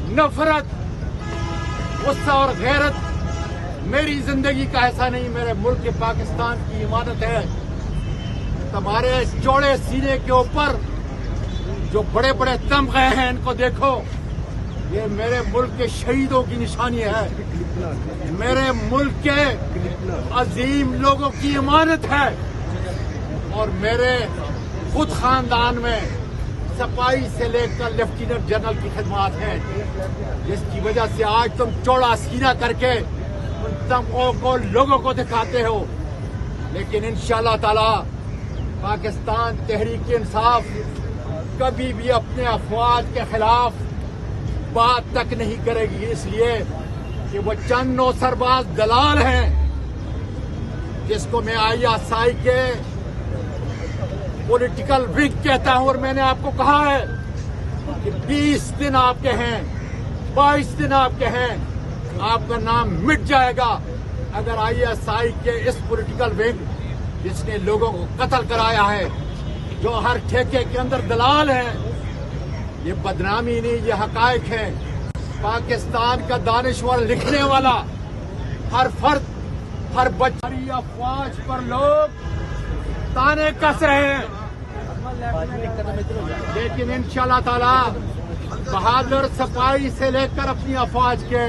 नफरत, गुस्सा और गैरत मेरी जिंदगी का ऐसा नहीं, मेरे मुल्क के पाकिस्तान की इमानत है। तुम्हारे चौड़े सीने के ऊपर जो बड़े बड़े तमगे हैं, इनको देखो, ये मेरे मुल्क के शहीदों की निशानी है, मेरे मुल्क के अजीम लोगों की इमानत है। और मेरे खुद खानदान में सफाई से लेकर लेफ्टिनेंट जनरल की खिदमत है, जिसकी वजह से आज तुम चौड़ा सीना करके उन तमगों को लोगों को दिखाते हो। लेकिन इंशाअल्लाह ताला पाकिस्तान तहरीक इंसाफ कभी भी अपने अफवाज के खिलाफ बात तक नहीं करेगी, इसलिए कि वो चंद नौसरबाज दलाल हैं, जिसको मैं ISI के पॉलिटिकल विंग कहता हूं। और मैंने आपको कहा है कि 20 दिन आपके हैं, 22 दिन आपके हैं, आपका नाम मिट जाएगा अगर ISI के इस पॉलिटिकल विंग, जिसने लोगों को कत्ल कराया है, जो हर ठेके के अंदर दलाल हैं, ये बदनामी नहीं, ये हकायक है। पाकिस्तान का दानिश्वर लिखने वाला हर फर्द, हर बच्ची अफवाज पर लोग ताने कस रहे हैं, लेकिन इंशाअल्लाह ताला बहादुर सफाई से लेकर अपनी अफवाज के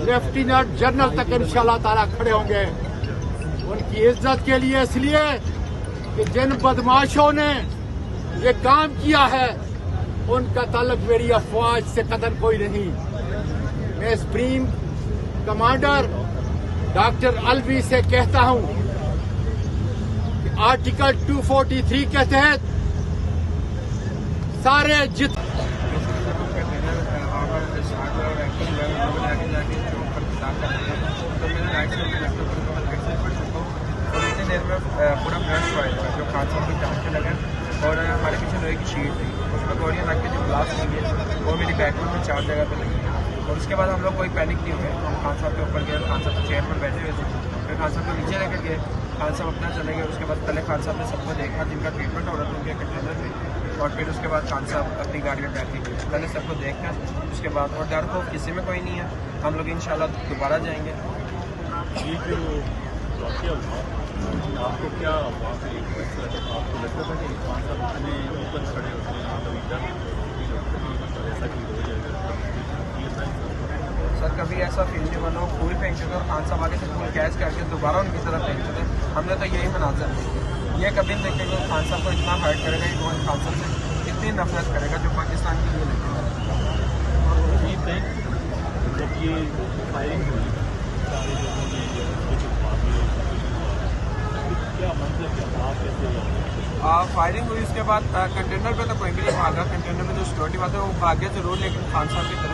लेफ्टिनेंट जनरल तक इंशाअल्लाह ताला खड़े होंगे उनकी इज्जत के लिए, इसलिए कि जिन बदमाशों ने ये काम किया है उनका ताल्लुक मेरी अफवाज से कतन कोई नहीं। मैं सुप्रीम कमांडर डॉक्टर अलवी से कहता हूं कि आर्टिकल 243 के तहत सारे पूरा ब्लड हुआ था, जो खान साहब की टाँग पे लगा और हमारे पीछे लोहे की शीट थी, उसमें गोलियां लग के जो ब्लास्ट लगी है वो मेरी बैकबोन में 4 जगह पे लगी। और उसके बाद हम लोग कोई पैनिक नहीं हुए, हम खान साहब के ऊपर गए, खान साहब चेयर पर बैठे हुए थे, फिर खान साहब को नीचे लेकर गए, खान साहब अपना चले गए। उसके बाद पहले खान साहब ने सबको देखा जिनका ट्रीटमेंट हो रहा था उनके कंटेनर में, और फिर उसके बाद खान साहब अपनी गाड़ी में बैठ के पहले सबको देखकर उसके बाद, और डर खौफ किसी में कोई नहीं है, हम लोग इंशाल्लाह दोबारा जाएंगे। आपको क्या आपको लगता था कि खान साहब इतने ऊपर खड़े होते हैं, कभी डर ऐसा कि हो जाएगा? सर कभी ऐसा फील नहीं बना, फूल फेंकते थे और खान साहब आगे से फूल कैच करके दोबारा उनकी तरफ फेंकते थे। हमने तो यही मनाजर देखा, ये कभी नहीं देखेंगे खान साहब को इतना हर्ट करेगा, कि कौन खान साहब से इतनी नफरत करेगा जो पाकिस्तान के लिए लेके जब ये फायरिंग हुई क्या मतलब क्या फायरिंग हुई, उसके बाद कंटेनर पे तो कोई भी नहीं भागा, कंटेनर पे जो सिक्योरिटी वाले वो भागे जरूर, लेकिन खान साहब की तरफ